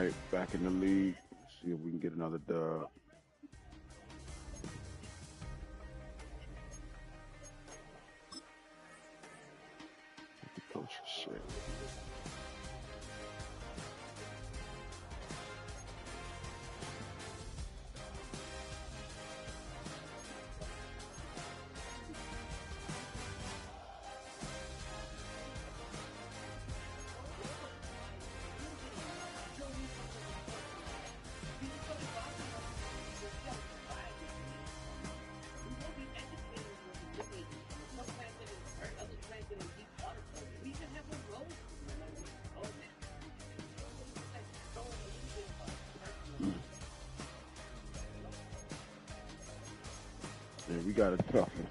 right, back in the league. See if we can get another dub. The coach is shit. Yeah, we got a tough one.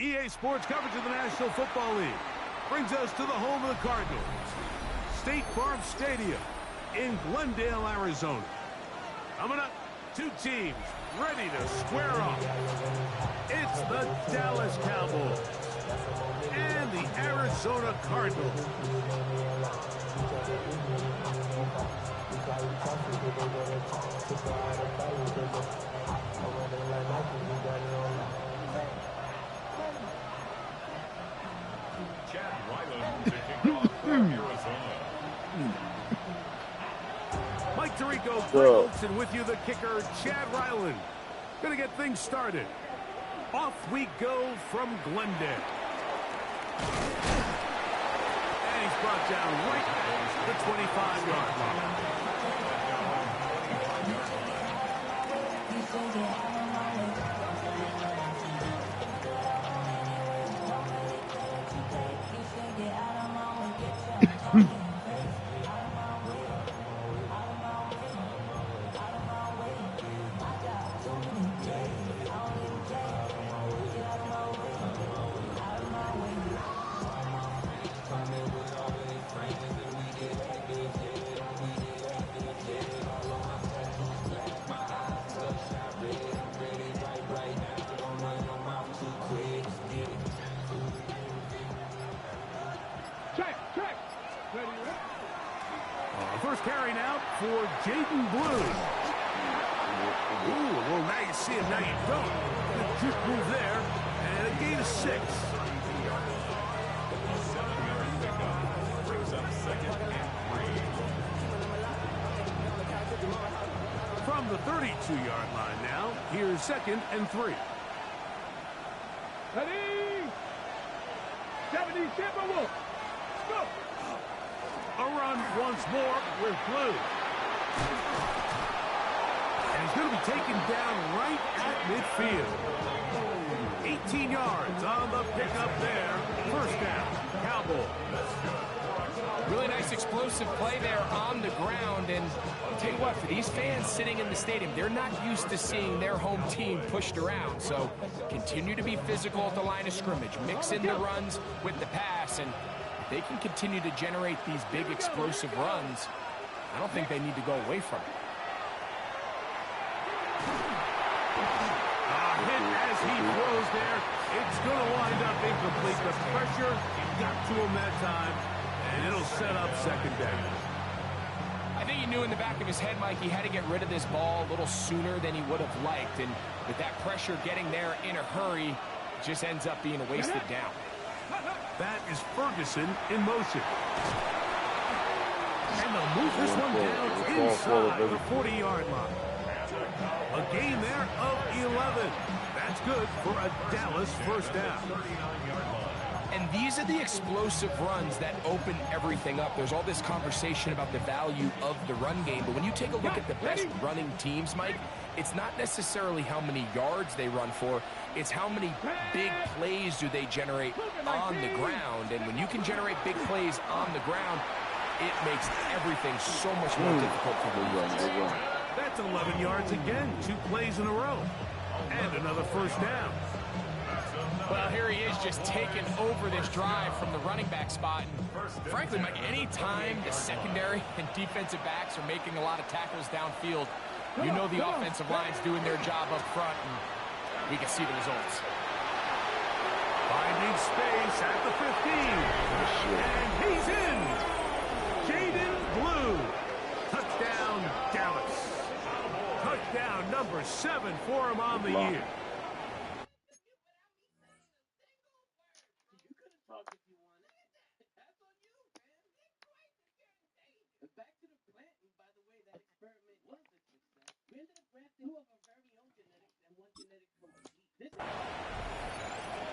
EA Sports coverage of the National Football League brings us to the home of the Cardinals, State Farm Stadium in Glendale, Arizona. Coming up, two teams ready to square off. It's the Dallas Cowboys and the Arizona Cardinals. Mike Tirico, Greg Olson with you, the kicker, Chad Ryland. Gonna get things started. Off we go from Glendale. And he's brought down right at the 25-yard line. first carry now for Jaden Blue. Ooh, well, now you see him, now you don't. Good juke move there, and a gain of 6. From the 32-yard line now, here's 2nd and 3. Ready? 70 Timberwolves. Go! A run once more with Blue. And he's going to be taken down right at midfield. 18 yards on the pickup there. First down, Cowboys. Really nice explosive play there on the ground. And I'll tell you what, for these fans sitting in the stadium, they're not used to seeing their home team pushed around. So continue to be physical at the line of scrimmage. Mix in the runs with the pass. And if they can continue to generate these big explosive runs, I don't think they need to go away from it. Hit as he throws there. It's going to wind up incomplete. The pressure got to him that time, and it'll set up 2nd down. I think he knew in the back of his head, Mike, he had to get rid of this ball a little sooner than he would have liked. And with that pressure getting there in a hurry, it just ends up being a wasted down. That is Ferguson in motion. And they'll move this one down inside the 40-yard line. A gain there of 11. That's good for a Dallas first down. And these are the explosive runs that open everything up. There's all this conversation about the value of the run game, but when you take a look at the best running teams, Mike, it's not necessarily how many yards they run for, it's how many big plays do they generate on the ground. And when you can generate big plays on the ground, it makes everything so much more difficult for the defense. That's 11 yards again, 2 plays in a row. And another first down. Well, here he is just taking over this drive from the running back spot. And frankly, Mike, any time the secondary and defensive backs are making a lot of tackles downfield, you know the offensive line's doing their job up front, and we can see the results. Finding space at the 15. And he's in. Jaden Blue. Touchdown, Dallas. Touchdown number 7 for him on the year.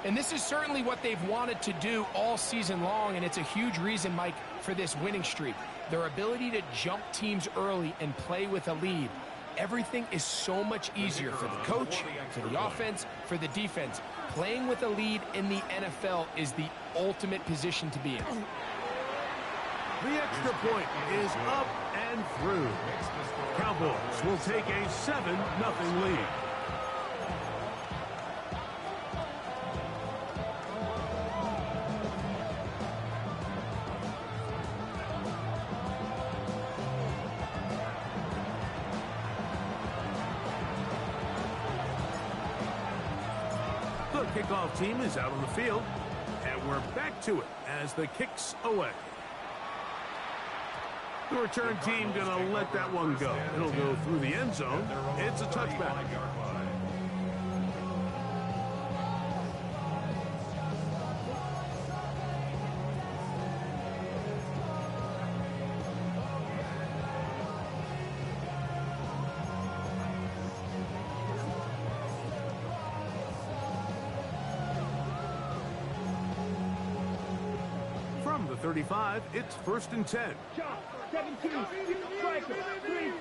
And this is certainly what they've wanted to do all season long, and it's a huge reason, Mike, for this winning streak. Their ability to jump teams early and play with a lead. Everything is so much easier for the coach, for the offense, for the defense. Playing with a lead in the NFL is the ultimate position to be in. The extra point is up and through. Cowboys will take a 7-0 lead. The kickoff team is out on the field, and we're back to it as the kick's away. The return team going to let that one go. It'll go through the end zone. It's a touchback. From the 35, it's 1st and 10. 17, striker, 3, here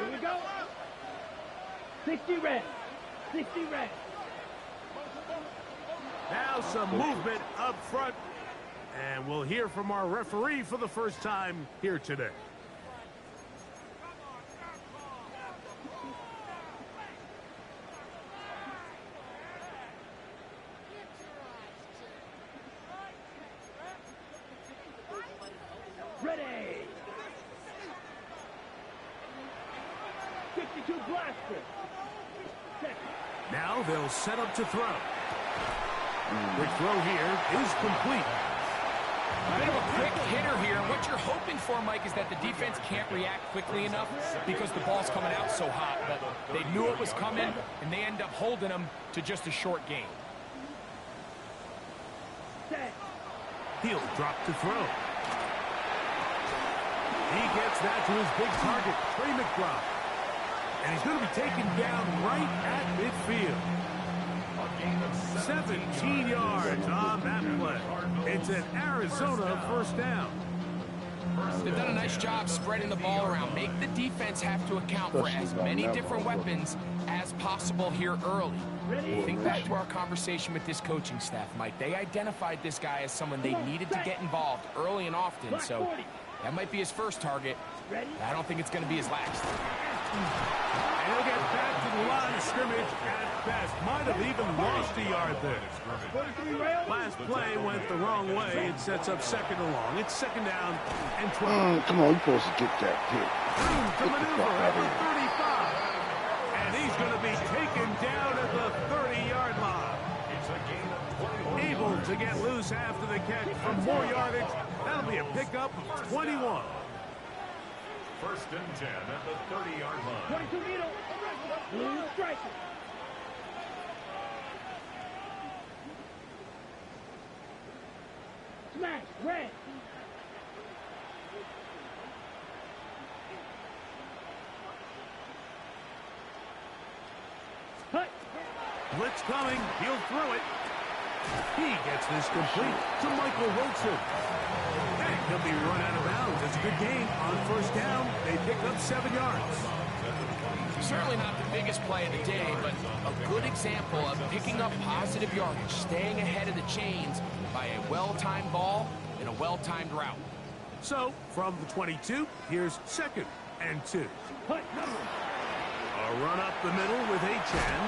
we go. 60 red, 60 red. Now some movement up front, and we'll hear from our referee for the first time here today. Ready. 62 blaster. Now they'll set up to throw. The throw here is complete. A bit of a quick hitter here. What you're hoping for, Mike, is that the defense can't react quickly enough because the ball's coming out so hot. But they knew it was coming, and they end up holding them to just a short gain. He'll drop to throw. He gets that to his big target, Trey McBride. And he's going to be taken down right at midfield. 17 yards on that play. It's an Arizona first down. They've done a nice job spreading the ball around. Make the defense have to account for as many different weapons as possible here early. Think back to our conversation with this coaching staff, Mike. They identified this guy as someone they needed to get involved early and often, so that might be his first target. I don't think it's going to be his last. And he'll get back to the line of scrimmage at best. Might have even lost a yard there. Last play went the wrong way. It sets up second and long. It's second down and 12. Come on, you're supposed to get that pick. Room to maneuver at the 35. And he's going to be taken down at the 30-yard line. Able to get loose after the catch for more yardage. That'll be a pickup of 21. First and 10 at the 30-yard line. 22 meter. Blue striker. Smash. Red. Hut. Blitz coming. He'll throw it. He gets this complete to Michael Wilson. And he'll be run out of bounds. It's a good game. On first down, they pick up 7 yards. Certainly not the biggest play of the day, but a good example of picking up positive yardage, staying ahead of the chains by a well-timed ball and a well-timed route. So, from the 22, here's second and 2. Hut. A run up the middle with H.N.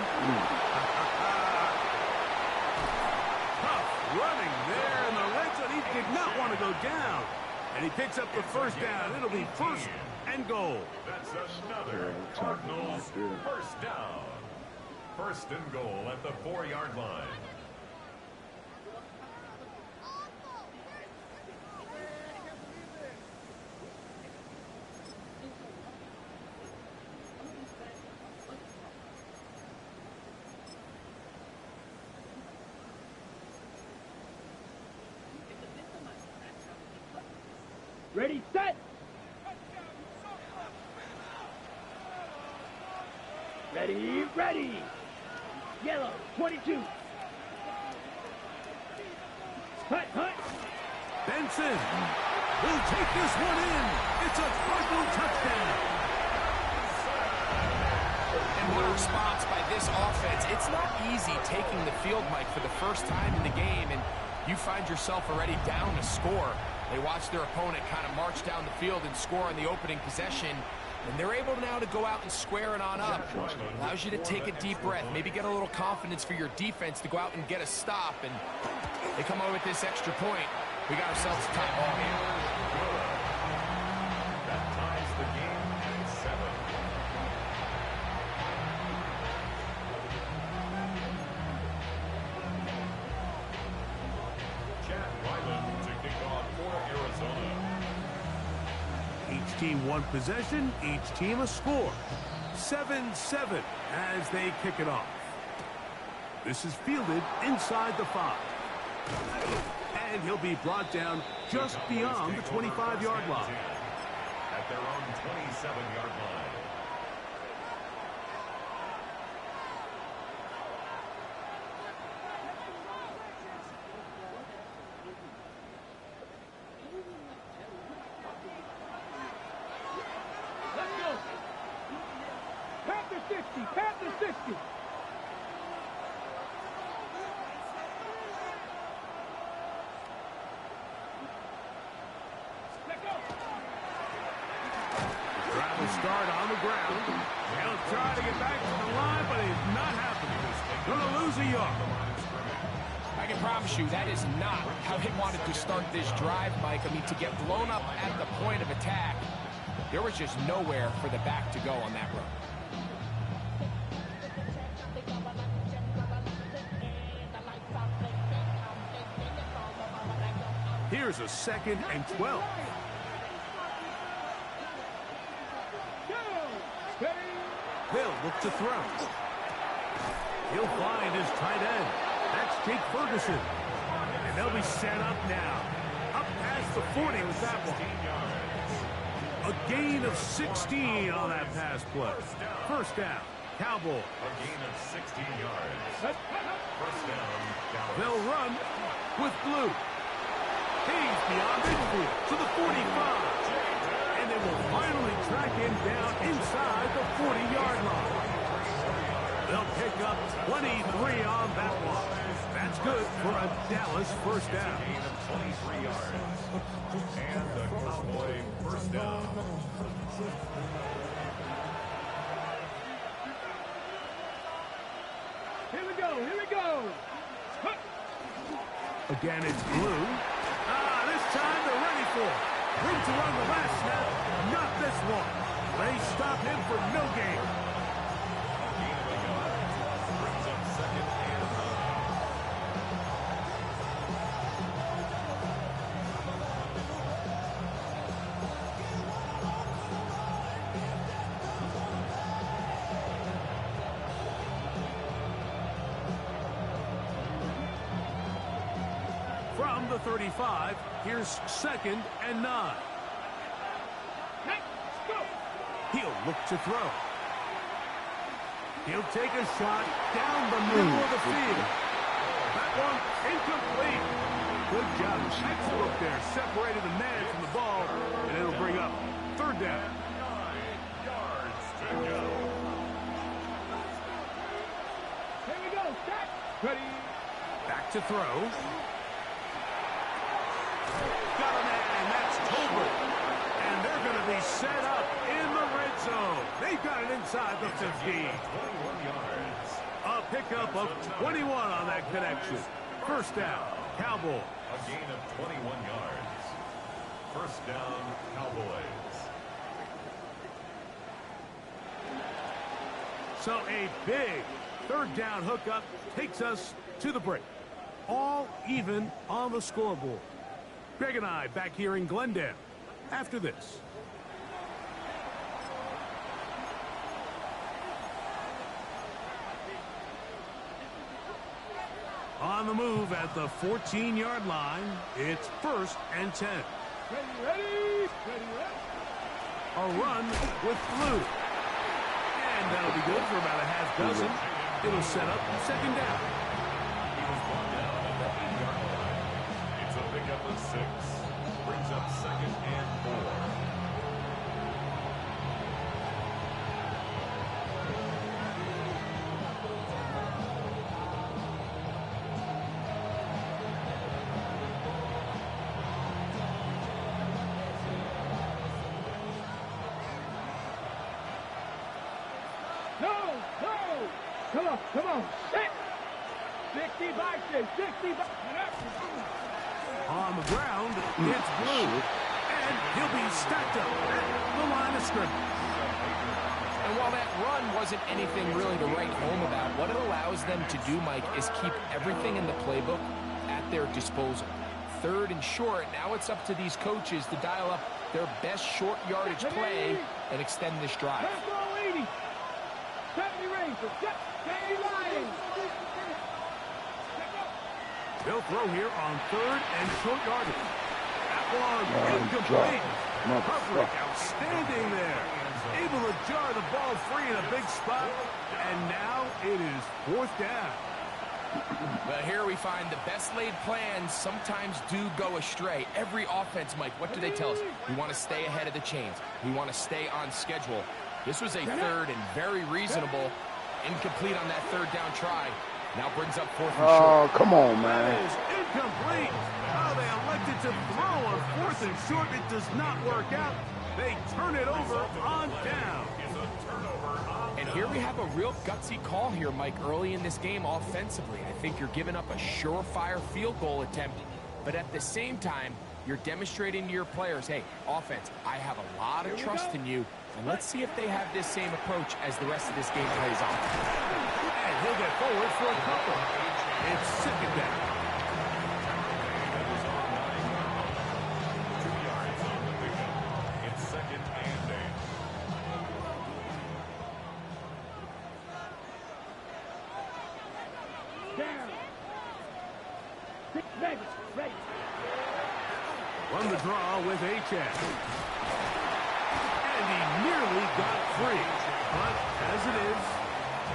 Running there in the red zone. He did not want to go down. And he picks up the first down. It'll be first and goal. That's another Cardinals first down. First and goal at the 4-yard line. Ready, set. Ready, ready. Yellow, 22. Hut, hut. Benson will take this one in. It's a Cardinal touchdown. And what a response by this offense. It's not easy taking the field, Mike, for the first time in the game, and you find yourself already down a score. They watch their opponent kind of march down the field and score on the opening possession, and they're able now to go out and square it on up. Allows you to take a deep breath, maybe get a little confidence for your defense to go out and get a stop, and they come over with this extra point. We got ourselves a tie ball game. That ties the game at 7. Chad Ryland to kick off for Arizona. Each team one possession, each team a score. 7-7 as they kick it off. This is fielded inside the 5. And he'll be brought down just beyond the 25-yard line. At their own 27-yard line. Let's go. Panther 60, Panther 60. Travel start on the ground. He'll try to get back to the line, but it's not happening. Gonna lose a yard. I can promise you that is not how he wanted to start this drive, Mike. I mean, to get blown up at the point of attack, there was just nowhere for the back to go on that run. Here's a second and 12. He'll look to throw. He'll find his tight end. That's Jake Ferguson. And they'll be set up now. Up past the 40 with that one. A gain of 16 on that pass play. First down, Cowboys. A gain of 16 yards. First down, Cowboys. They'll run with Blue. He's beyond midfield to the 45. And they will finally track him down inside the 40-yard line. They'll pick up 23 on that one. That's good for a Dallas first down. Gain of 23 yards. And the Cowboy first down. Here we go, here we go. Again, it's Blue. This time they're ready for it. Room to run the last snap. Not this one. They stop him for no gain. Brings up second and 9. From the 35, here's second and 9. He'll look to throw. He'll take a shot down the middle of the field. That one incomplete. Good job. Excellent there. Separated the man from the ball, and it'll bring up third down. 9 yards to go. Here we go, set. Ready. Back to throw. Got a man. That's Tolbert. And they're going to be set up in the red zone. They've got it inside the 15. 21 yards. A pickup of 21 on that connection. First down, Cowboys. A gain of 21 yards. First down, Cowboys. So a big third down hookup takes us to the break. All even on the scoreboard. Greg and I back here in Glendale after this. On the move at the 14-yard line, it's first and 10. Ready, ready, ready, ready. A run with Blue. And that'll be good for about a half dozen. It'll set up second down. He was brought down at the 8-yard line. It's a pickup of 6. Brings up second and 4. No, no. Come on. Set. 60 boxes, 60 boxes. On the ground, it's Blue. And he'll be stacked up at the line of scrimmage. And while that run wasn't anything really to write home about, what it allows them to do, Mike, is keep everything in the playbook at their disposal. Third and short, now it's up to these coaches to dial up their best short yardage play and extend this drive. Fastball 80. 70 Rangers. 70 Lions. They'll throw here on third and short yardage. That one incomplete. Coverage outstanding there. Able to jar the ball free in a big spot. And now it is fourth down. But here we find the best laid plans sometimes do go astray. Every offense, Mike, what do they tell us? We want to stay ahead of the chains. We want to stay on schedule. This was a third and very reasonable. Incomplete on that third down try. Now brings up fourth and short. Oh, come on, That man. is incomplete. Oh, they elected to throw on fourth and short. It does not work out. They turn it over on down. And here we have a real gutsy call here, Mike, early in this game offensively. I think you're giving up a surefire field goal attempt, but at the same time, you're demonstrating to your players, hey, offense, I have a lot of trust in you, and let's see if they have this same approach as the rest of this game plays on. And he'll get forward for a couple. It's second down. draw with H-Check. And he nearly got free. But as it is,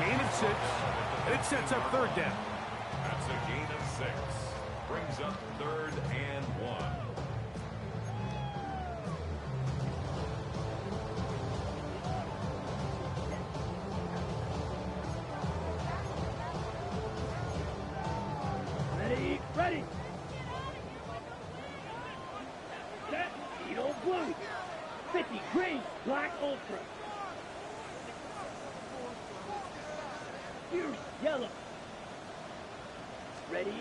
gain of 6, and it sets up third down. That's a gain of 6. Brings up 3rd and 1. Ready. Set. Edo blue. 50 green. Black ultra. Fierce yellow. Ready.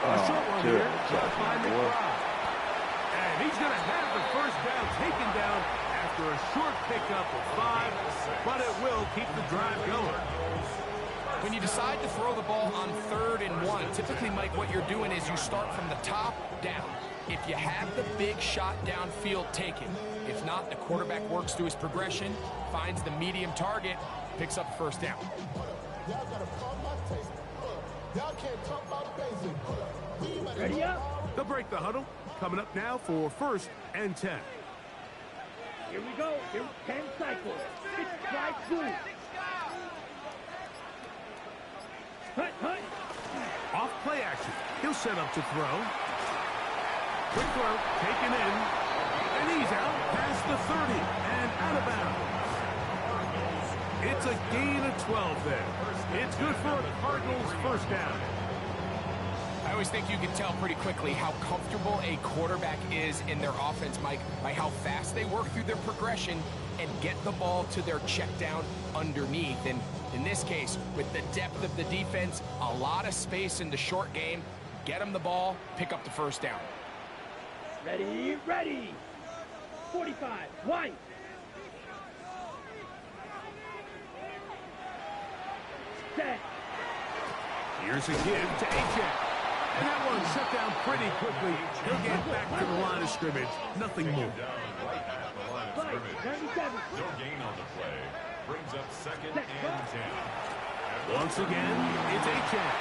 A short one here. By McBride. And he's going to have the first down taken down after a short pickup of 5, but it will keep the drive going. When you decide to throw the ball on 3rd and 1, typically, Mike, what you're doing is you start from the top down. If you have the big shot downfield taken, if not, the quarterback works through his progression, finds the medium target, picks up the first down. Ready up. They'll break the huddle. Coming up now for 1st and 10. Here we go. Here's 10 cycles. It's strike 2. Hut. Off play action. He'll set up to throw. Quick throw, taken in. And he's out past the 30 and out of bounds. It's a gain of 12 there. It's good for the Cardinals' first down. I always think you can tell pretty quickly how comfortable a quarterback is in their offense, Mike, by how fast they work through their progression and get the ball to their check down underneath. And in this case, with the depth of the defense, a lot of space in the short game, get them the ball, pick up the first down. Ready. 45. White. Set. Here's a give to H-Check. And that one shut down pretty quickly. He'll get back to the line of scrimmage. Nothing more. Down right at the line of scrimmage. 97. No gain on the play. Brings up 2nd and 10. Once again, it's H-Check.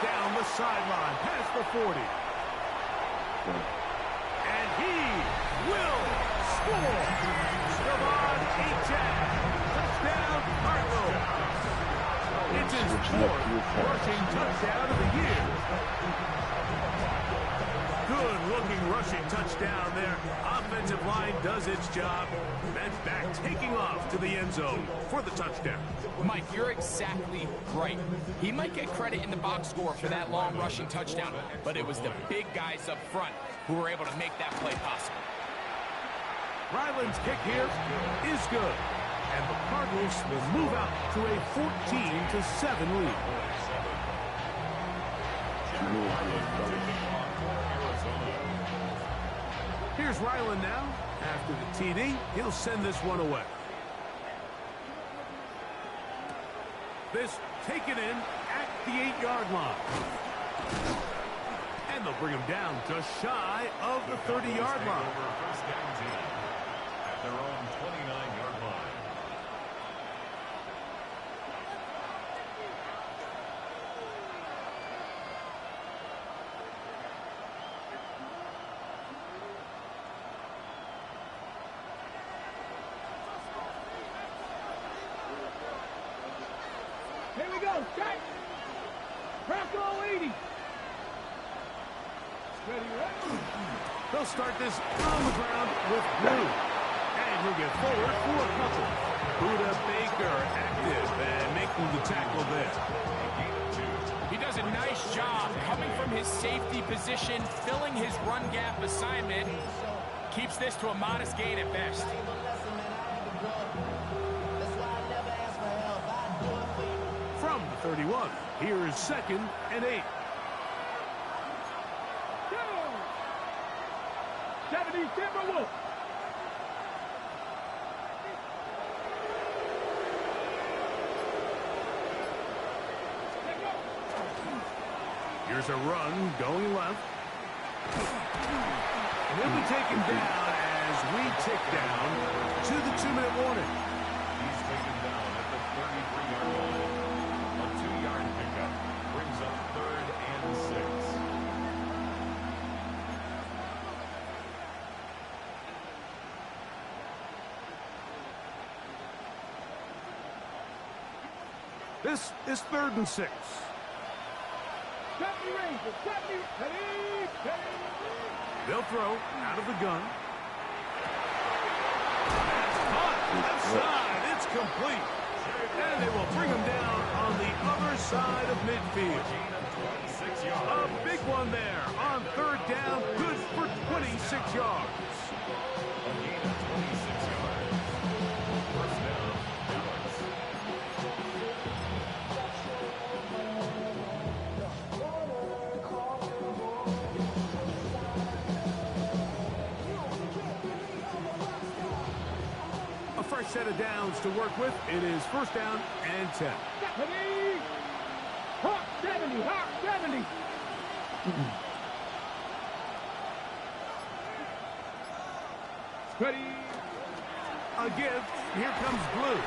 Down the sideline, past the 40. And he will score. Devon H-Check. Touchdown, Cardinals. It's his 4th rushing touchdown of the year. Good-looking rushing touchdown there. Offensive line does its job. Man's back taking off to the end zone for the touchdown. Mike, you're exactly right. He might get credit in the box score for that long rushing touchdown, but it was the big guys up front who were able to make that play possible. Ryland's kick here is good. And the Cardinals will move out to a 14-7 lead. Here's Ryland now. After the TD, he'll send this one away. This taken in at the 8-yard line. And they'll bring him down just shy of the 30-yard line. First down team at their own 29-yard line. Here we go. Strike. Bronco 80. Ready. They'll start this on the ground with Blue. And he'll get forward for a couple. Buda Baker active and making the tackle there. He does a nice job coming from his safety position, filling his run gap assignment. Keeps this to a modest gain at best. From the 31, here's 2nd and 8. 70 Timberwolves. Here's a run going left. And he'll be taken down as we tick down to the 2-minute warning. He's taken down at the 33-yard line. A 2-yard pickup brings up 3rd and 6. This is 3rd and 6. 70 Rangers, 70, ready. They'll throw out of the gun. That's caught. Left side. It's complete. And they will bring him down on the other side of midfield. A big one there on 3rd down. Good for 26 yards. A fresh set of downs to work with. It is 1st down and 10. Ready. Hawk 70, Hawk 70. Ready. A give. Here comes Blue.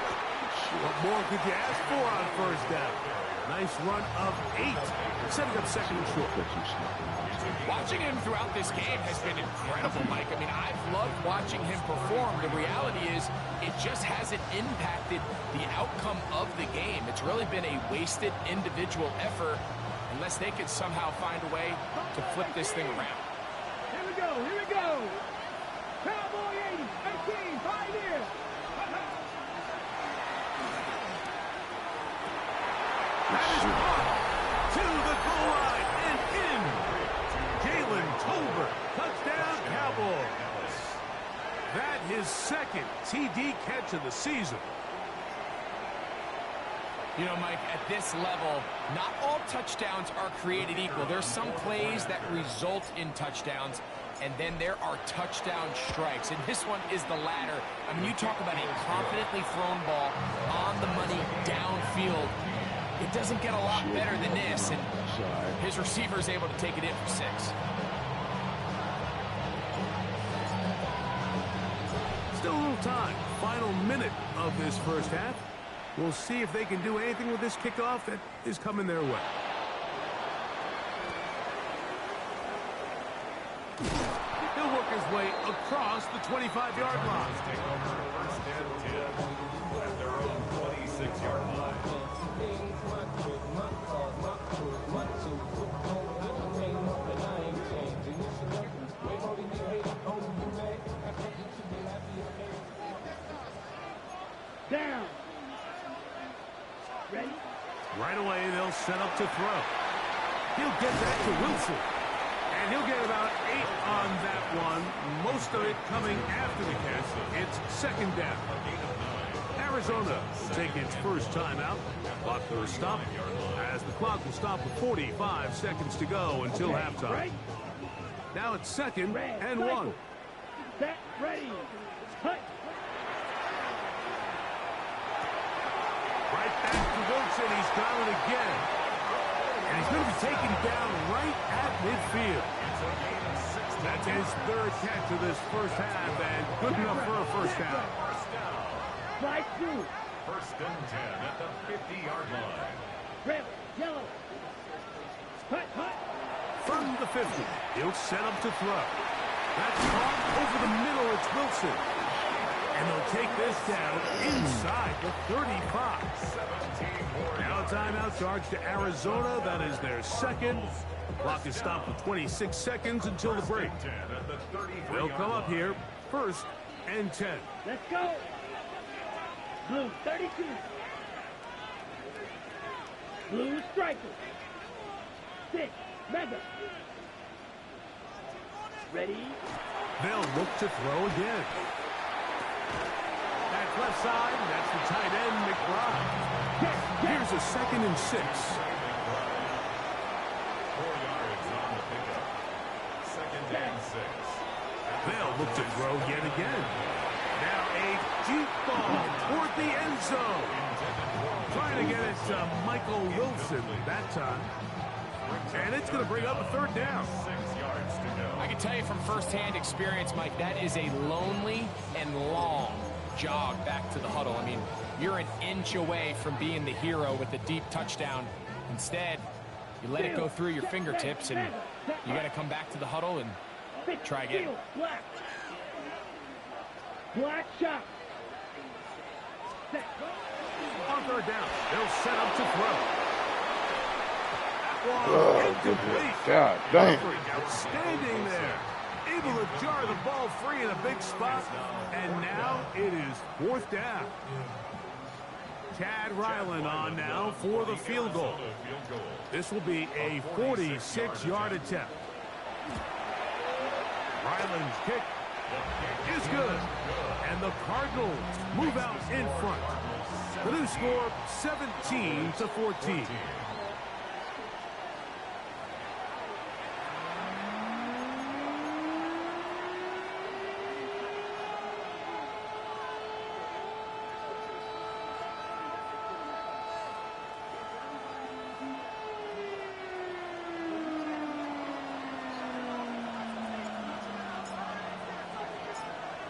What more could you ask for on 1st down? Nice run of 8. Setting up 2nd and short. Watching him throughout this game has been incredible, Mike. I mean, I've loved watching him perform. The reality is it just hasn't impacted the outcome of the game. It's really been a wasted individual effort unless they can somehow find a way to flip this thing around. Here we go, here we go. Cowboy 80, 18, 5 here. That is caught to the goal line and in. Jalen Tolbert, touchdown Cowboys. That his 2nd TD catch of the season. You know, Mike, at this level, not all touchdowns are created equal. There's some plays that result in touchdowns, and then there are touchdown strikes. And this one is the latter. I mean, you talk about a confidently thrown ball on the money downfield. It doesn't get a lot better than this, and his receiver is able to take it in for 6. Still a little time. Final minute of this 1st half. We'll see if they can do anything with this kickoff that is coming their way. He'll work his way across the 25-yard line. Take over 1st and 10 at their own 26-yard line. Down. Ready. Right away, they'll set up to throw. He'll get that to Wilson. And he'll get about 8 on that one. Most of it coming after the catch. It's 2nd down. Arizona will take its first timeout. Clock will stop as the clock will stop with 45 seconds to go until halftime. Now it's 2nd and 1. Set, ready. Cut. Right back to Wilson. He's got it again. And he's going to be taken down right at midfield. That's his 3rd catch of this 1st half, and good enough for a 1st down. Strike 2. 1st and 10 at the 50-yard line. Red, yellow. Cut. From the 50, he'll set up to throw. That's caught over the middle. It's Wilson. And they'll take this down inside the 35. Now a timeout charge to Arizona. That is their 2nd. Clock is stopped with 26 seconds until the break. They'll come up here 1st and 10. Let's go. Blue 32. Blue striker. 6. Mega. Ready. They'll look to throw again. That's left side. That's the tight end, McBride. Here's a 2nd and 6. 4 yards on the pickup. 2nd and 6. They'll look to throw yet again. Now a deep ball toward the end zone. Trying to get it to Michael Wilson that time. And it's going to bring up a 3rd down. 6 yards to go. I can tell you from firsthand experience, Mike, that is a lonely and long jog back to the huddle. I mean, you're an inch away from being the hero with a deep touchdown. Instead, you let it go through your fingertips, and you got to come back to the huddle and try again. Black shot. Set. A on third down. They'll set up to throw. Oh, good hit. God dang. Outstanding there. Able to jar the ball free in a big spot. And now it is fourth down. Chad Ryland on now for the field goal. This will be a 46-yard attempt. Ryland's kick is good. And the Cardinals move out in front. The new score, 17-14.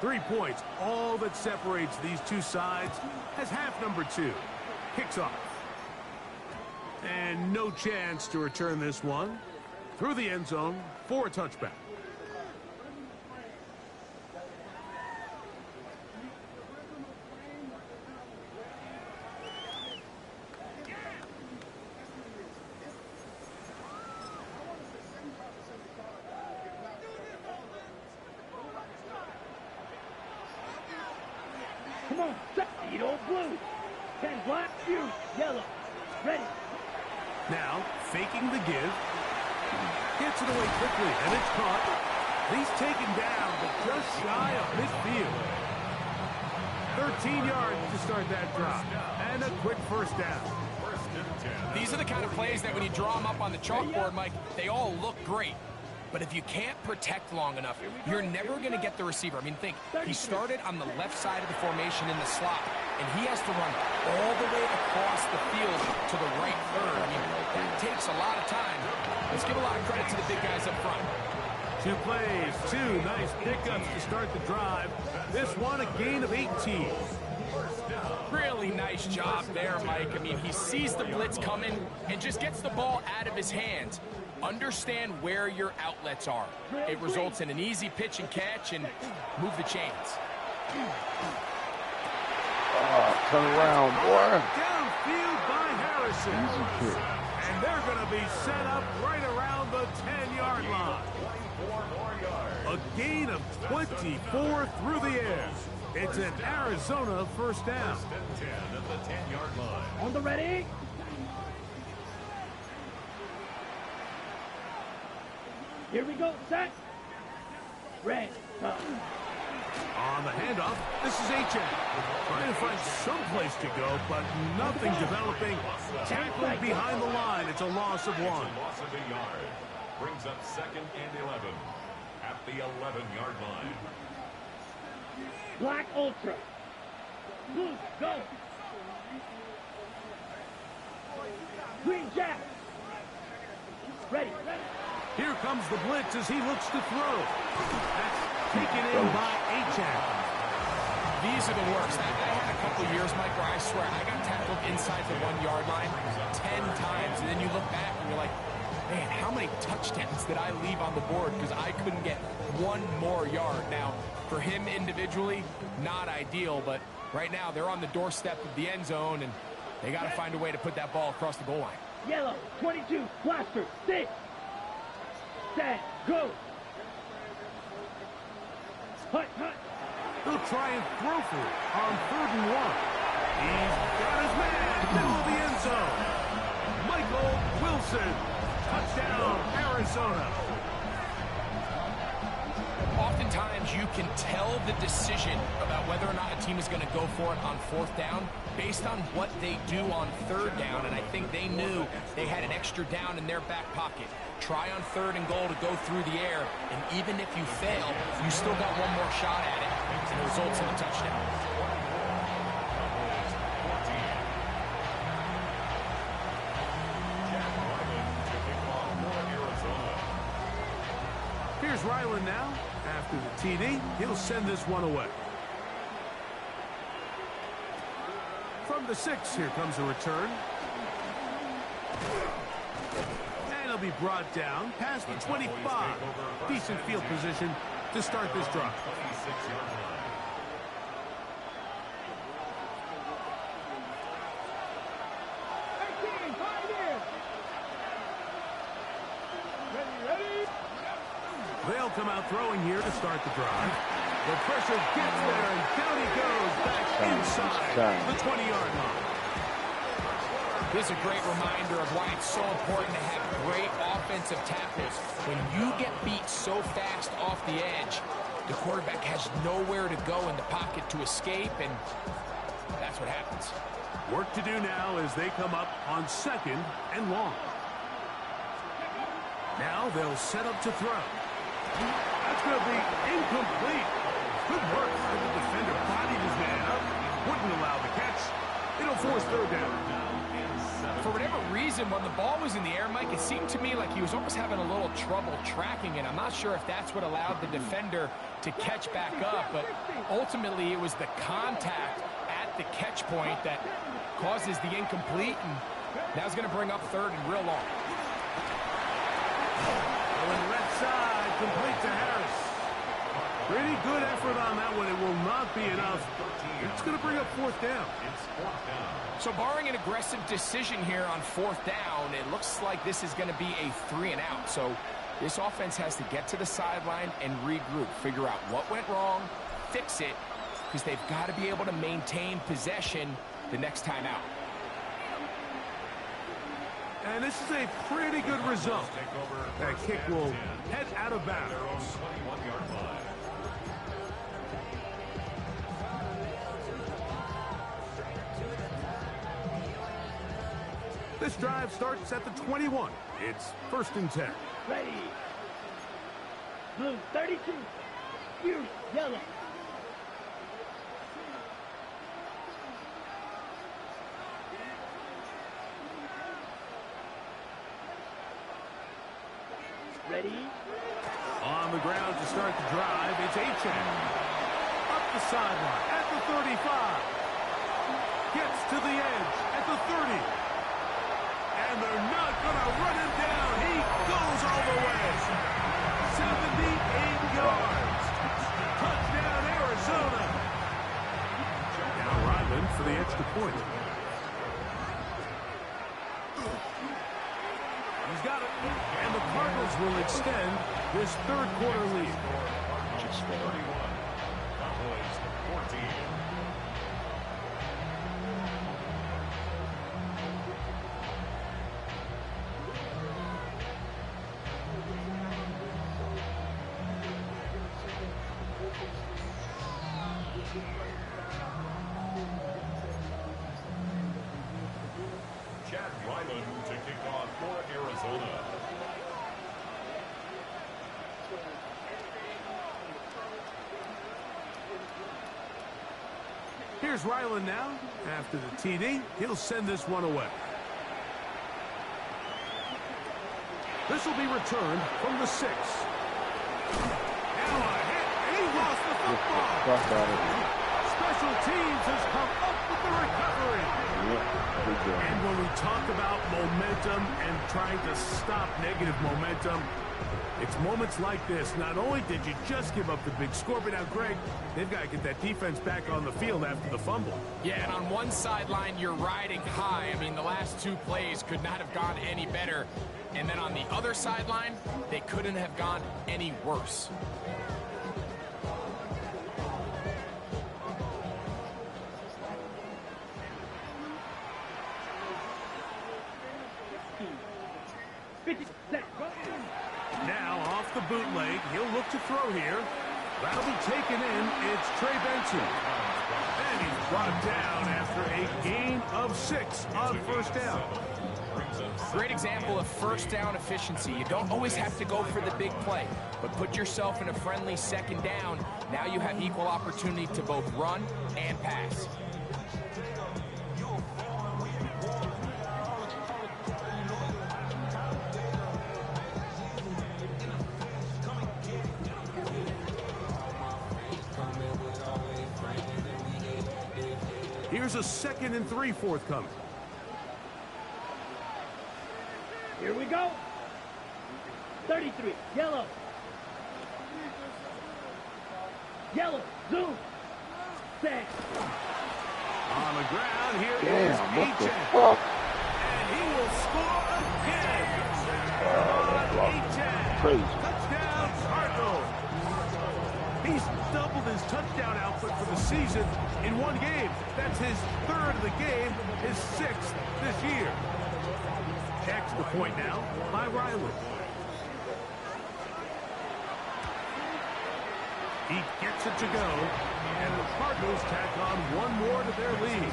3 points, all that separates these two sides as half number 2 kicks off. And no chance to return this one through the end zone for a touchback. Come on, you old blue. 10 black, you yellow. Ready. Now, faking the give. Gets it away quickly, and it's caught. He's taken down, but just shy of midfield. 13 yards to start that drive. And a quick first down. These are the kind of plays that when you draw them up on the chalkboard, Mike, they all look great. But if you can't protect long enough, you're never going to get the receiver. I mean, think, he started on the left side of the formation in the slot, and he has to run all the way across the field to the right third. I mean, that takes a lot of time. Let's give a lot of credit to the big guys up front. 2 plays, 2 nice pickups to start the drive. This one, a gain of 18. Really nice job there, Mike. I mean, he sees the blitz coming and just gets the ball out of his hands. Understand where your outlets are. It results in an easy pitch and catch and move the chains. Turn around, boy. Downfield by Harrison. And they're going to be set up right around the 10-yard line. A gain of 24 through the air. It's an Arizona first down. On the ready. Here we go, set. Red. On the handoff, this is H.A. Trying to find some place to go, but nothing developing. Tackled behind the line. It's a loss of 1. Loss of a yard. Brings up 2nd and 11 at the 11-yard line. Black Ultra. Blue, go. Green Jack. Ready. Here comes the blitz as he looks to throw. That's taken in by H.A. These are the worst. I had a couple of years, Mike, where I swear I got tackled inside the 1-yard line 10 times, and then you look back and you're like, man, how many touchdowns did I leave on the board because I couldn't get 1 more yard? Now, for him individually, not ideal, but right now they're on the doorstep of the end zone, and they got to find a way to put that ball across the goal line. Yellow, 22, blaster, 6. Set, go. Hut, hut. He'll try and throw for it on 3rd and 1. He's got his man, middle of the end zone. Michael Wilson, touchdown, Arizona. Oftentimes, you can tell the decision about whether or not a team is going to go for it on 4th down based on what they do on 3rd down, and I think they knew they had an extra down in their back pocket. Try on 3rd and goal to go through the air, and even if you fail, you still got 1 more shot at it, and it results in a touchdown. Here's Ryland now. After the TD, he'll send this one away. From the 6, here comes a return. And he'll be brought down past the 25. Decent field position to start this drive. They'll come out throwing here to start the drive. The pressure gets there, and down he goes back inside the 20-yard line. This is a great reminder of why it's so important to have great offensive tackles. When you get beat so fast off the edge, the quarterback has nowhere to go in the pocket to escape, and that's what happens. Work to do now as they come up on 2nd and long. Now they'll set up to throw. That's going to be incomplete. Good work. The defender bodied his man up. Wouldn't allow the catch. It'll force 3rd down. For whatever reason, when the ball was in the air, Mike, it seemed to me like he was almost having a little trouble tracking it. I'm not sure if that's what allowed the defender to catch back up, but ultimately it was the contact at the catch point that causes the incomplete, and now it's going to bring up 3rd and real long. Going left side, complete to Harris. Pretty good effort on that one. It will not be enough. It's going to bring up 4th down. So barring an aggressive decision here on 4th down, it looks like this is going to be a 3 and out. So this offense has to get to the sideline and regroup, figure out what went wrong, fix it, because they've got to be able to maintain possession the next time out. And this is a pretty good result. That kick will head out of bounds. This drive starts at the 21. It's 1st and 10. Ready. Blue 32. You yellow. Ready. On the ground to start the drive, it's Achane. Up the sideline at the 35. Gets to the edge at the 30. And they're not going to run him down. He goes all the way. 78 yards. Touchdown, Arizona. Now Ryman for the extra point. He's got it. And the Cardinals will extend this 3rd quarter lead. Just 31. Cowboys 14. To kick off for Arizona. Here's Ryland now. After the TD, he'll send this one away. This will be returned from the 6. Now a hit, and he lost the football. Special teams has come up with the recovery. And when we talk about momentum and trying to stop negative momentum, it's moments like this. Not only did you just give up the big score, but now, Greg, they've got to get that defense back on the field after the fumble. Yeah, and on one sideline, you're riding high. I mean, the last 2 plays could not have gone any better. And then on the other sideline, they couldn't have gone any worse. Now off the bootleg, he'll look to throw here. That'll be taken in. It's Trey Benson. And he's brought down after a gain of 6 on 1st down. Great example of 1st down efficiency. You don't always have to go for the big play, but put yourself in a friendly 2nd down. Now you have equal opportunity to both run and pass. Here's a 2nd and 3 forthcoming. Here we go. 33. Yellow. Yellow. Zoom. Set. On the ground, here is Damn, what the Achane. fuck? And he will score again. Crazy. Touchdown, Cardinals. He's doubled his touchdown output for the season in one game. That's his third of the game, his sixth this year. Extra point now by Riley. He gets it to go, and the Cardinals tack on one more to their lead.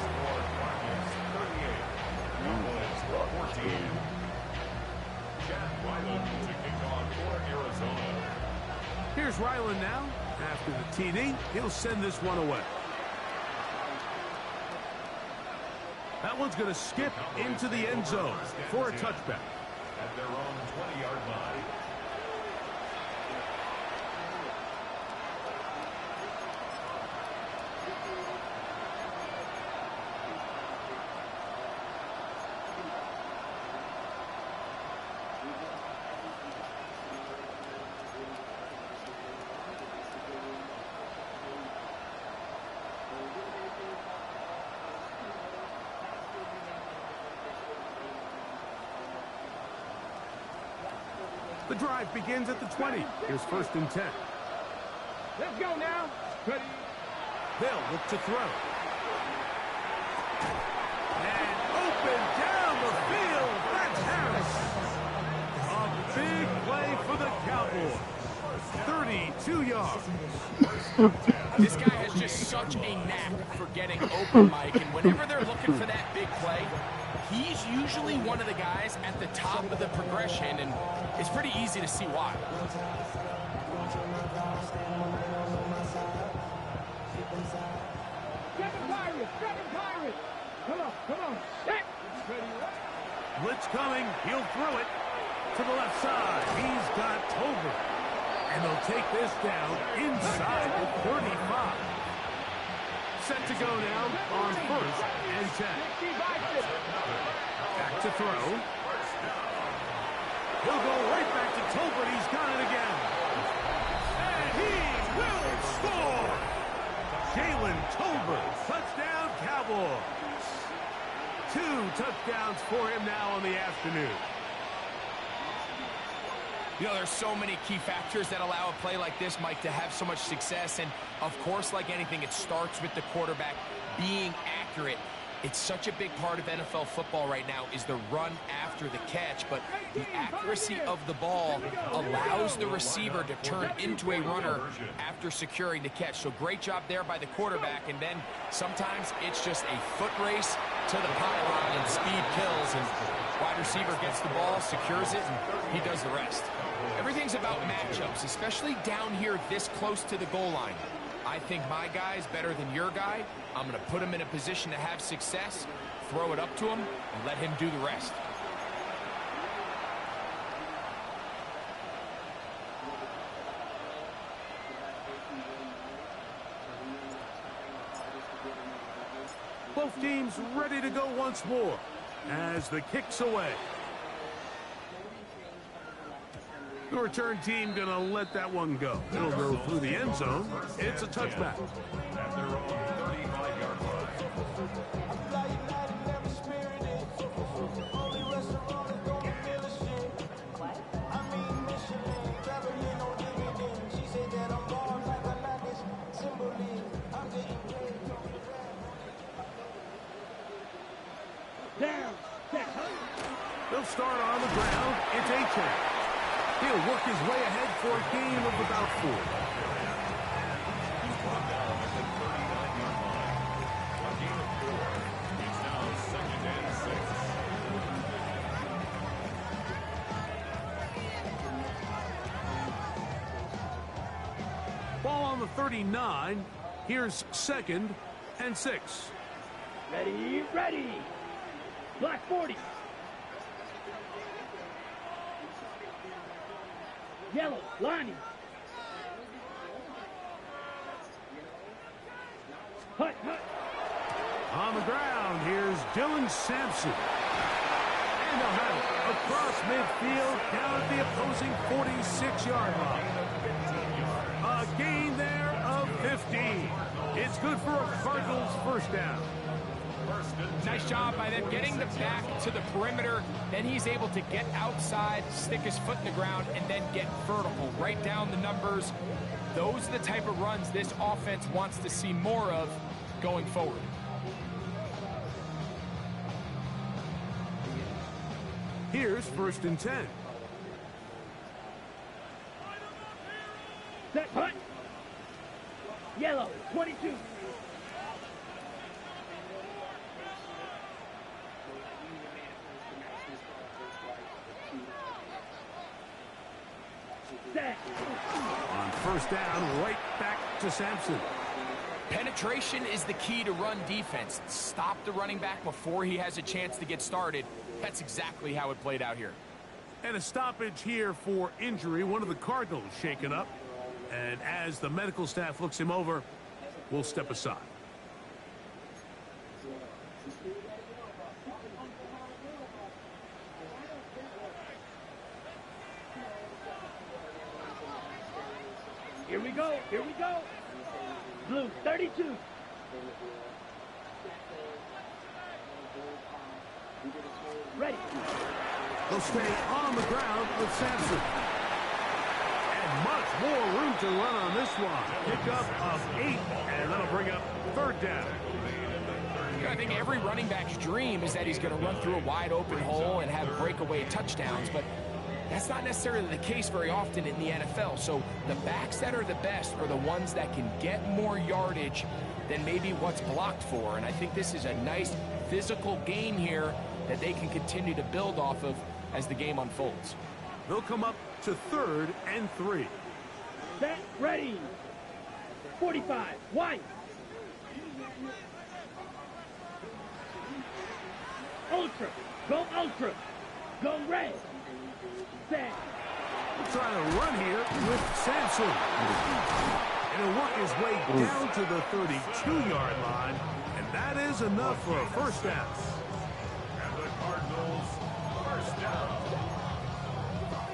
Here's Ryland now. After the TD, he'll send this one away. That one's going to skip into the end zone for a touchback. At their own 20-yard line. The drive begins at the 20. Here's 1st and 10. Let's go now. Ready. They'll look to throw. And open down the field. That's Harris. A big play for the Cowboys. 32 yards. This guy has just such a knack for getting open, Mike, and whenever they're looking for that big play, he's usually one of the guys at the top of the progression, and it's pretty easy to see why. Seven Pirates. Come on. Set. Ready. Blitz coming. He'll throw it to the left side. He's got Tolbert. And they'll take this down inside the 35. Set to go now on 1st and 10. Back to throw. He'll go right back to Tolbert. He's got it again. And he will score. Jalen Tolbert. Touchdown, Cowboys. 2 touchdowns for him now on the afternoon. You know, there's so many key factors that allow a play like this, Mike, to have so much success. And, of course, like anything, it starts with the quarterback being accurate. It's such a big part of NFL football right now is the run after the catch. But the accuracy of the ball allows the receiver to turn into a runner after securing the catch. So great job there by the quarterback. And then sometimes it's just a foot race to the pylon and speed kills. And wide receiver gets the ball, secures it, and he does the rest. Everything's about matchups, especially down here this close to the goal line. I think my guy's better than your guy. I'm going to put him in a position to have success, throw it up to him, and let him do the rest. Both teams ready to go once more as the kick's away. The return team going to let that one go. It'll go through the end zone. It's a touchback. At their own 35-yard line. Down. Set. They'll start on the ground. It's A-Chain. He'll work his way ahead for a gain of about 4. He's brought down at the 39-yard line. A gain of 4. It's now 2nd and 6. Ball on the 39. Here's 2nd and 6. Ready. Black 40. Yellow, lining. Hut. On the ground, here's Dylan Sampson. And they'll have it across midfield down at the opposing 46-yard line. A gain there of 15. It's good for a Cardinals first down. 1st Nice job by them getting the back to the perimeter. Then he's able to get outside, stick his foot in the ground, and then get vertical. Right down the numbers. Those are the type of runs this offense wants to see more of going forward. Here's 1st and 10. Set, punt. Yellow, 22. Set. On 1st down, right back to Sampson. Penetration is the key to run defense. Stop the running back before he has a chance to get started. That's exactly how it played out here. And a stoppage here for injury. One of the Cardinals shaken up. And as the medical staff looks him over, we'll step aside. Here we go, here we go. Blue, 32. Ready. They'll stay on the ground with Sampson. And much more room to run on this one. Pickup of 8, and that'll bring up 3rd down. I think every running back's dream is that he's going to run through a wide open hole and have breakaway touchdowns, but that's not necessarily the case very often in the NFL. So the backs that are the best are the ones that can get more yardage than maybe what's blocked for. And I think this is a nice physical gain here that they can continue to build off of as the game unfolds. They'll come up to 3rd and 3. Set, ready. 45, white. Ultra, go ultra. Go red. Set. Trying to run here with Sampson. And he'll work his way down to the 32-yard line. And that is enough for a 1st down. And the Cardinals, 1st down.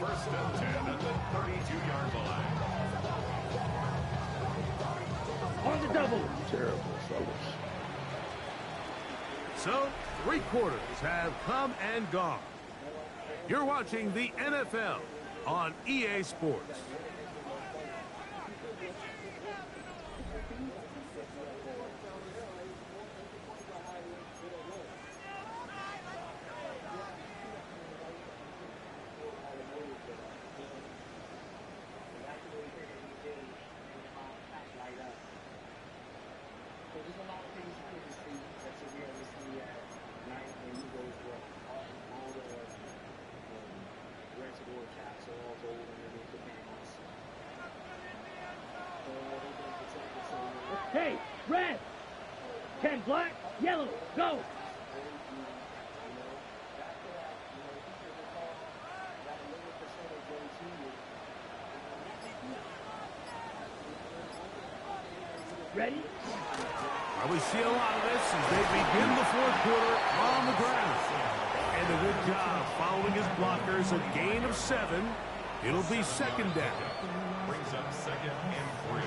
1st and 10 at the 32-yard line. On the double. Terrible, fellas. So, 3 quarters have come and gone. You're watching the NFL on EA Sports. Hey, red. 10 black, yellow, go. Ready? We see a lot of this as they begin the 4th quarter on the ground. And a good job following his blockers, a gain of 7. It'll be 2nd down. Brings up 2nd and 3.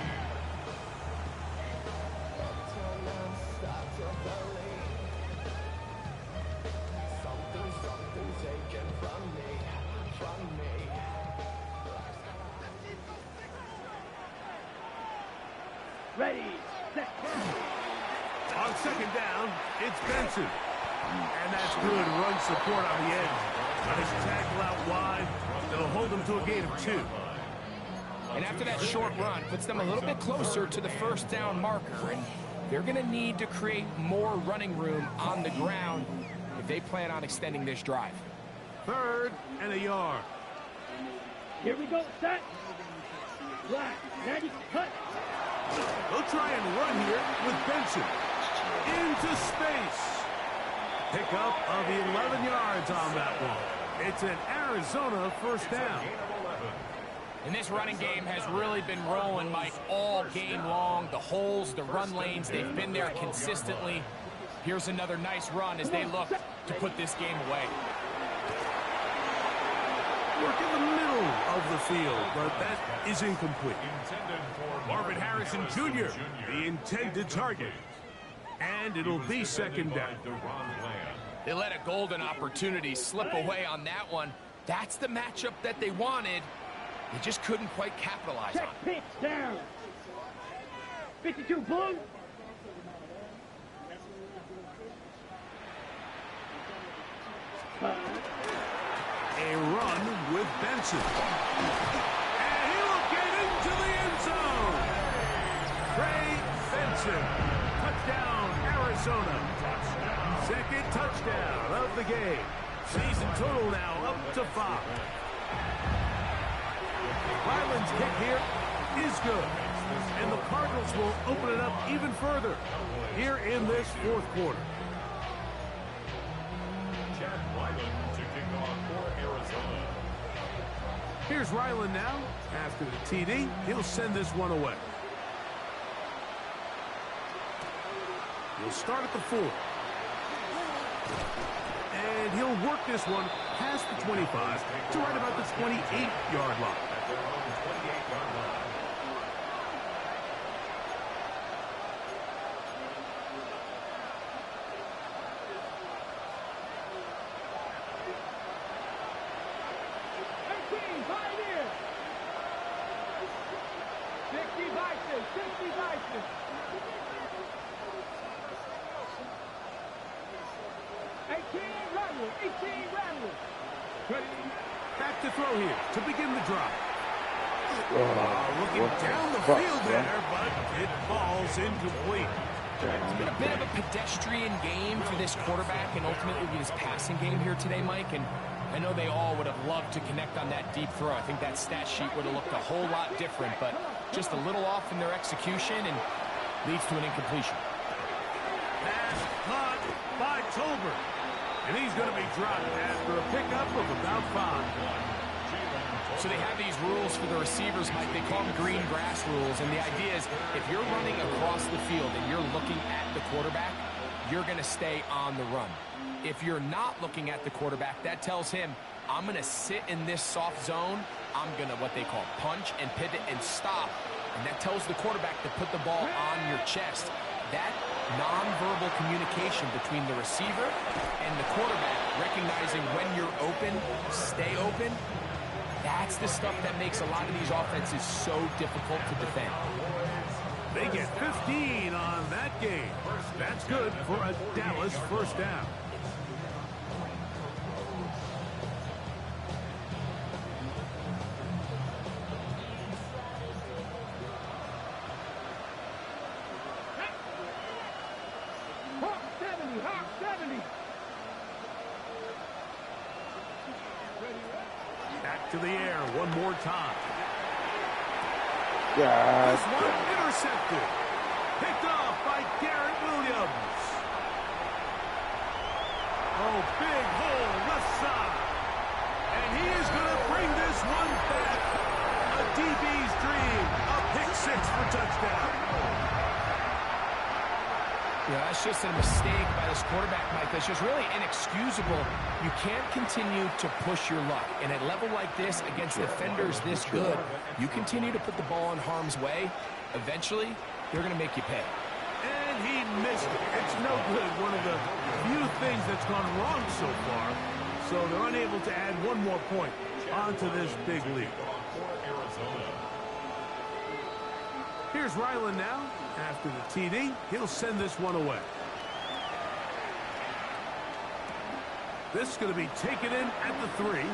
Ready, set. On 2nd down, it's Benson. And that's good run support on the edge. Nice tackle out wide. It'll hold them to a gain of 2. And after that short run, puts them a little bit closer to the 1st down marker. And they're going to need to create more running room on the ground if they plan on extending this drive. 3rd and a yard. Here we go, set. Black, 90, cut. They'll try and run here with Benson. Into space. Pickup of 11 yards on that one. It's an Arizona 1st down. And this running game has really been rolling, Mike, all game long. The holes, the run lanes, they've been there consistently. Here's another nice run as they look to put this game away. Work in the middle of the field, but that is incomplete. Intended for Marvin Harrison Jr., the intended target. And it'll be second down. They let a golden opportunity slip away on that one. That's the matchup that they wanted. They just couldn't quite capitalize on it. Pitch down. 52 blue. A run with Benson. And he will get into the end zone. Trey Benson. Touchdown, Arizona. Second touchdown of the game. Season total now up to 5. Ryland's kick here is good. And the Cardinals will open it up even further here in this fourth quarter. Here's Ryland now. After the TD, he'll send this one away. He'll start at the 4. And he'll work this one past the 25 to right about the 28-yard line. Back to throw here to begin the drive. Looking down the field there, but it falls incomplete. It's been a bit of a pedestrian game for this quarterback and ultimately this passing game here today, Mike. And I know they all would have loved to connect on that deep throw. I think that stat sheet would have looked a whole lot different, but just a little off in their execution and leads to an incompletion. Pass caught by Tolbert. And he's going to be dropped after a pickup of about 5. So they have these rules for the receivers, Mike. They call them green grass rules. And the idea is if you're running across the field and you're looking at the quarterback, you're going to stay on the run. If you're not looking at the quarterback, that tells him, I'm going to sit in this soft zone. I'm going to what they call punch and pivot and stop. And that tells the quarterback to put the ball on your chest. That nonverbal communication between the receiver and the quarterback, recognizing when you're open, stay open, that's the stuff that makes a lot of these offenses so difficult to defend. They get 15 on that game. That's good for a Dallas first down. To the air one more time. This one intercepted. Picked off by Garrett Williams. Oh, big hole left side. And he is going to bring this one back. A DB's dream. A pick 6 for touchdown. Yeah, that's just a mistake by this quarterback, Mike. That's just really inexcusable. You can't continue to push your luck. And at a level like this, against defenders this good, you continue to put the ball in harm's way, eventually, they're going to make you pay. And he missed it. It's no good. One of the few things that's gone wrong so far. So they're unable to add one more point onto this big lead. Here's Ryland now. After the TD, he'll send this one away. This is going to be taken in at the 3.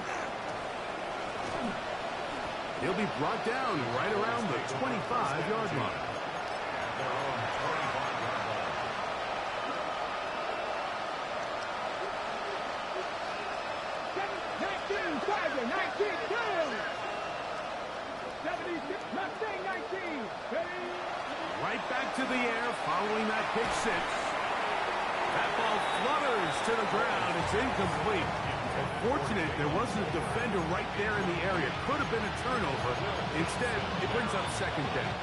He'll be brought down right around the 25-yard line. Right back to the air following that pick 6. That ball flutters to the ground. It's incomplete. Unfortunate there wasn't a defender right there in the area. Could have been a turnover. Instead, it brings up second down.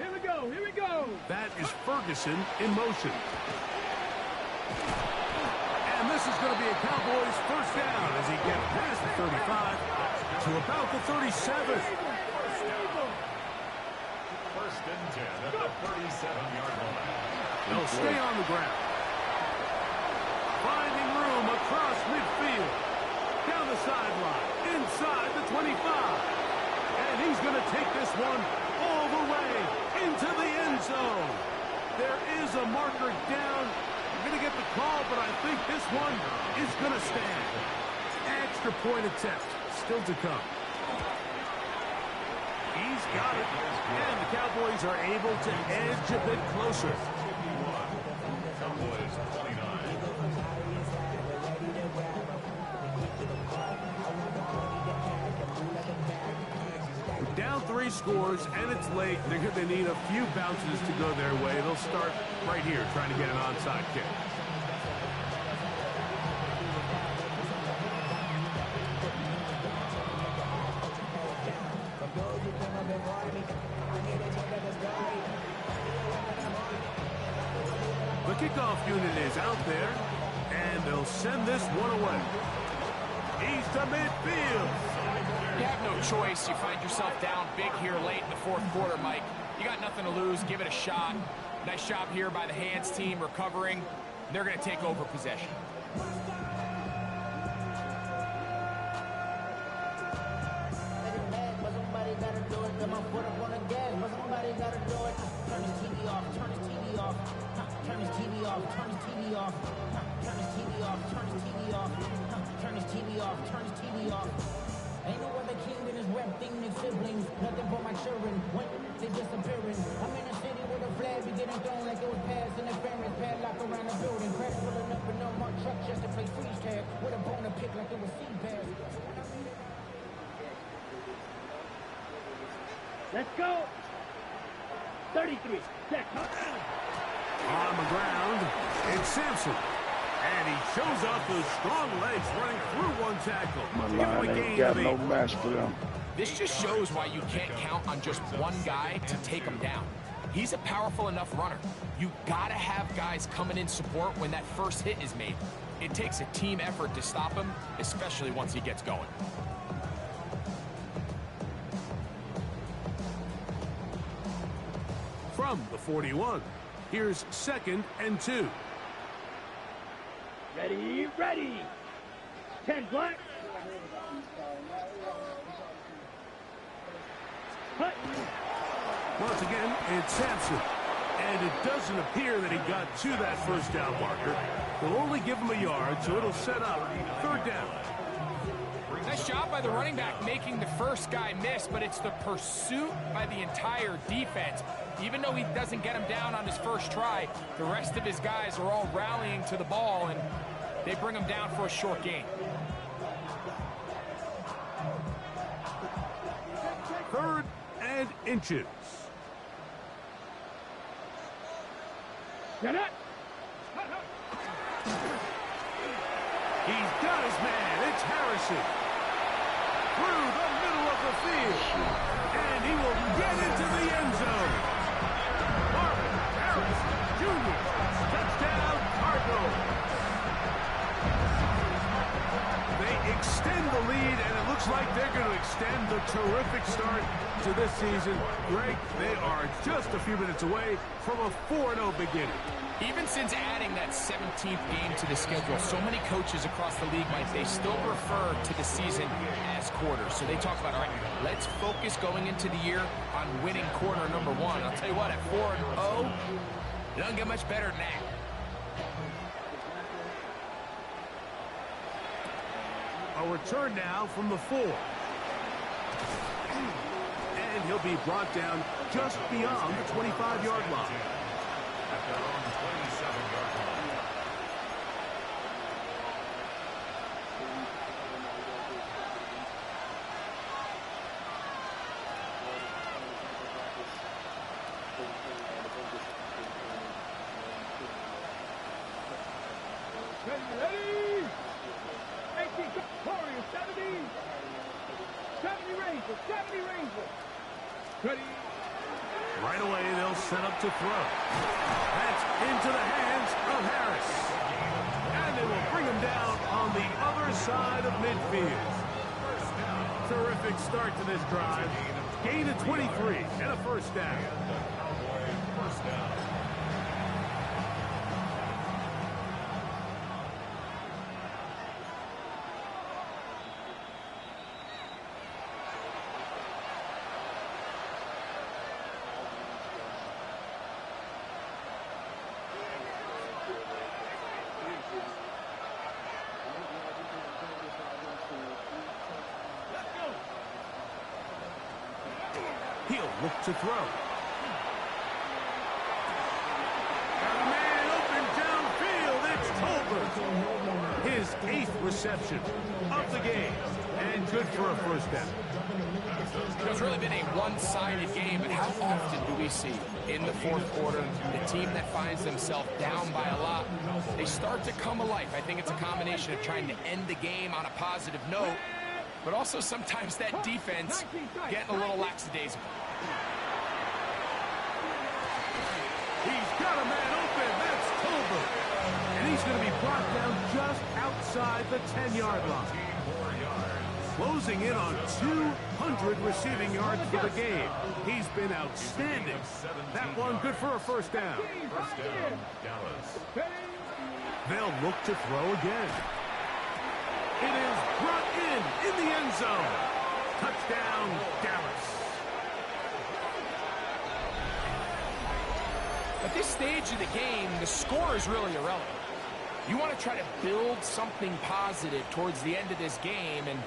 Here we go, here we go. That is Ferguson in motion. And this is going to be a Cowboys first down as he gets past the 35 to about the 37. and 10 at the 37-yard line. They'll stay on the ground. Finding room across midfield. Down the sideline. Inside the 25. And he's going to take this one all the way into the end zone. There is a marker down. We're going to get the call, but I think this one is going to stand. Extra point attempt still to come. He's got it. And the Cowboys are able to edge a bit closer. Cowboys 29. Down 3 scores, and it's late. They need a few bounces to go their way. They'll start right here, trying to get an onside kick. The kickoff unit is out there, and they'll send this one away. He's to midfield. You have no choice. You find yourself down big here late in the fourth quarter, Mike. You got nothing to lose. Give it a shot. Nice job here by the hands team recovering. They're going to take over possession. Ain't no other king than his rep thing and siblings. Nothing but my children. When they disappearing. I'm in a city with a flag be getting thrown like it was past interference. Padlock around the building. Crash pulling up in no mark truck just to play freeze tag. With a bone to pick like it was seed pass. Let's go. 33. Check. On the ground, it's Sampson. And he shows off those strong legs running through one tackle. My Give him a line ain't gain got of no 8. match for them. This just shows why you can't count on just one guy to take him down. He's a powerful enough runner. You gotta have guys coming in support when that first hit is made. It takes a team effort to stop him, especially once he gets going. From the 41, here's 2nd and 2. Ready, ready. 10 black. Cut. Once again, it's Sampson. And it doesn't appear that he got to that first down marker. They'll only give him a yard, so it'll set up 3rd down. Nice job by the running back making the first guy miss, but it's the pursuit by the entire defense. Even though he doesn't get him down on his first try, the rest of his guys are all rallying to the ball, and they bring him down for a short gain. 3rd and inches. Get it. He's got his man. It's Harrison. Through the middle of the field. And he will get into the end zone. Marvin Harris Jr. Touchdown, Cardinals. They extend the lead, and it looks like they're going to extend the terrific start to this season. Greg, they are just a few minutes away from a 4-0 beginning. Even since adding that 17th game to the schedule, so many coaches across the league, Mike, they still refer to the season as quarters. So they talk about, all right, let's focus going into the year on winning quarter number 1. I'll tell you what, at 4-0, it doesn't get much better than that. A return now from the 4. And he'll be brought down just beyond the 25-yard line. At their own 27-yard line. Ready. 18 Warriors. 70. 70 Rangers. 70 Rangers. Ready. Right away, they'll set up to throw. That's into the hands of Harris. And they will bring him down on the other side of midfield. Terrific start to this drive. Gain of 23 and a first down. First down. He'll look to throw. Got a man open downfield. It's Tolbert. His 8th reception of the game. And good for a first down. It's really been a one-sided game, but how often do we see in the fourth quarter the team that finds themselves down by a lot, they start to come alive. I think it's a combination of trying to end the game on a positive note, but also sometimes that defense getting a little lackadaisical. He's got a man open. That's Tolbert. And he's going to be brought down just outside the 10-yard line. Closing in on 200 receiving yards for the game. He's been outstanding. That one good for a first down. First down, Dallas. They'll look to throw again. It is brought in the end zone. Touchdown, Dallas. At this stage of the game, the score is really irrelevant. You want to try to build something positive towards the end of this game, and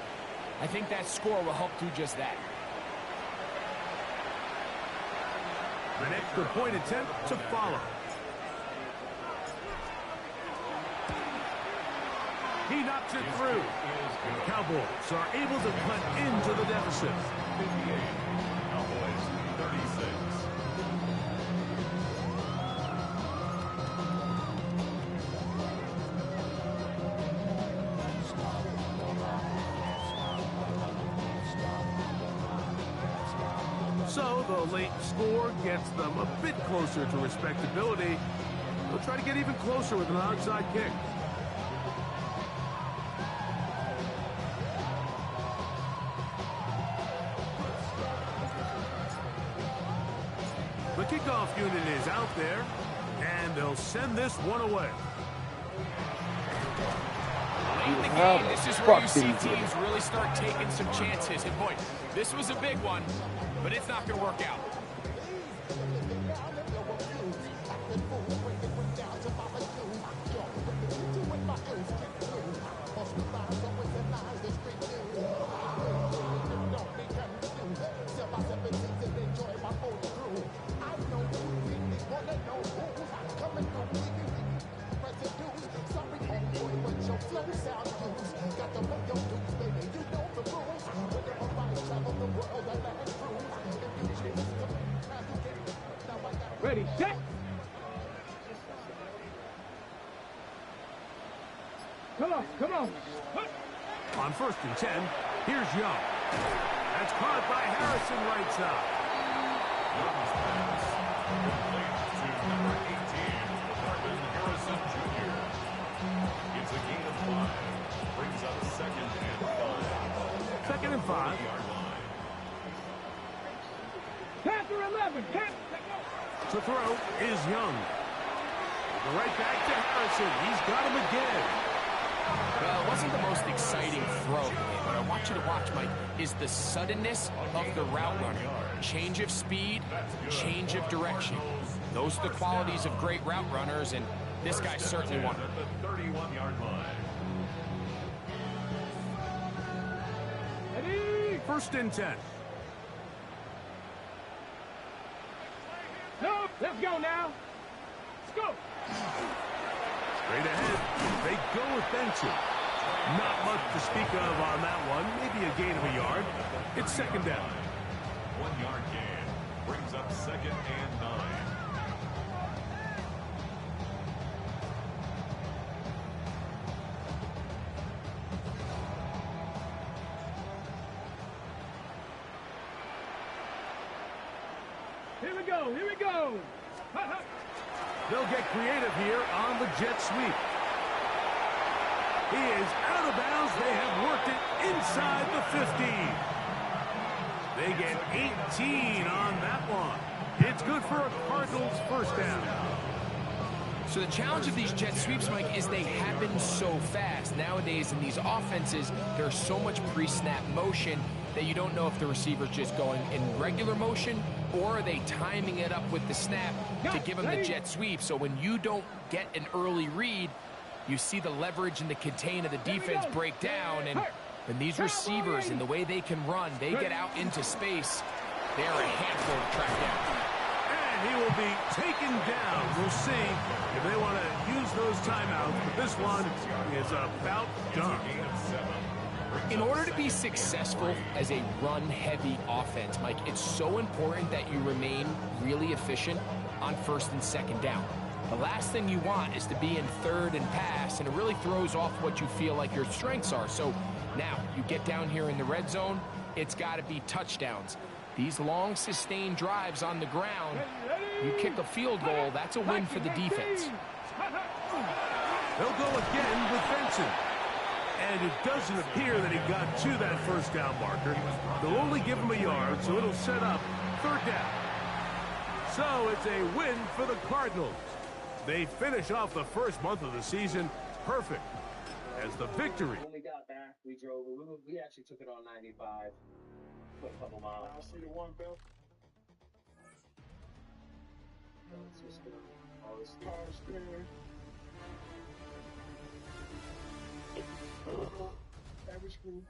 I think that score will help do just that. An extra point attempt to follow. He knocks it through. The Cowboys are able to cut into the deficit. 58. Cowboys 36. So the late score gets them a bit closer to respectability. They'll try to get even closer with an onside kick. The kickoff unit is out there, and they'll send this one away. Late in the game, this is where you see teams really start taking some chances. And boy, this was a big one, but it's not going to work out. Ready, set. Come on, come on. On 1st and 10, here's Young. That's caught by Harrison right side. Young's pass. Complete to number 18, Marvin Harrison Jr. It's a gain of 5. Brings up 2nd and 5. 2nd and 5. 40-yard line. Panther 11. To throw is Young. Right back to Harrison. He's got him again. Well, it wasn't the most exciting throw, but I want you to watch, Mike, is the suddenness of the route runner. Change of speed, change of direction. Those are the qualities of great route runners, and this guy certainly one. At the 31-yard line. Ready? 1st and 10. No, let's go now. Let's go. Straight ahead. They go with Benson. Not much to speak of on that one. Maybe a gain of a yard. It's 2nd down. 1-yard gain. Brings up 2nd and 9. Here we go, here we go. They'll get creative here on the jet sweep. He is out of bounds. They have worked it inside the 15. They get 18 on that one. It's good for a Cardinals first down. So the challenge of these jet sweeps, Mike, is they happen so fast. Nowadays in these offenses, there's so much pre-snap motion that you don't know if the receiver's just going in regular motion or are they timing it up with the snap to give them the jet sweep. So when you don't get an early read, you see the leverage and the contain of the defense break down. And when these receivers and the way they can run, they get out into space, they're a handful to track down. He will be taken down. We'll see if they want to use those timeouts, but this one is about done. In order to be successful as a run-heavy offense, Mike, it's so important that you remain really efficient on first and second down. The last thing you want is to be in third and pass, and it really throws off what you feel like your strengths are. So now you get down here in the red zone, it's got to be touchdowns. These long sustained drives on the ground, you kick a field goal, that's a win for the defense. They'll go again with Benson. And it doesn't appear that he got to that first down marker. They'll only give him a yard, so it'll set up third down. So it's a win for the Cardinals. They finish off the first month of the season perfect as the victory. When we got back, we drove. We actually took it on 95. Put a couple miles. I see the one, Bill. Every school.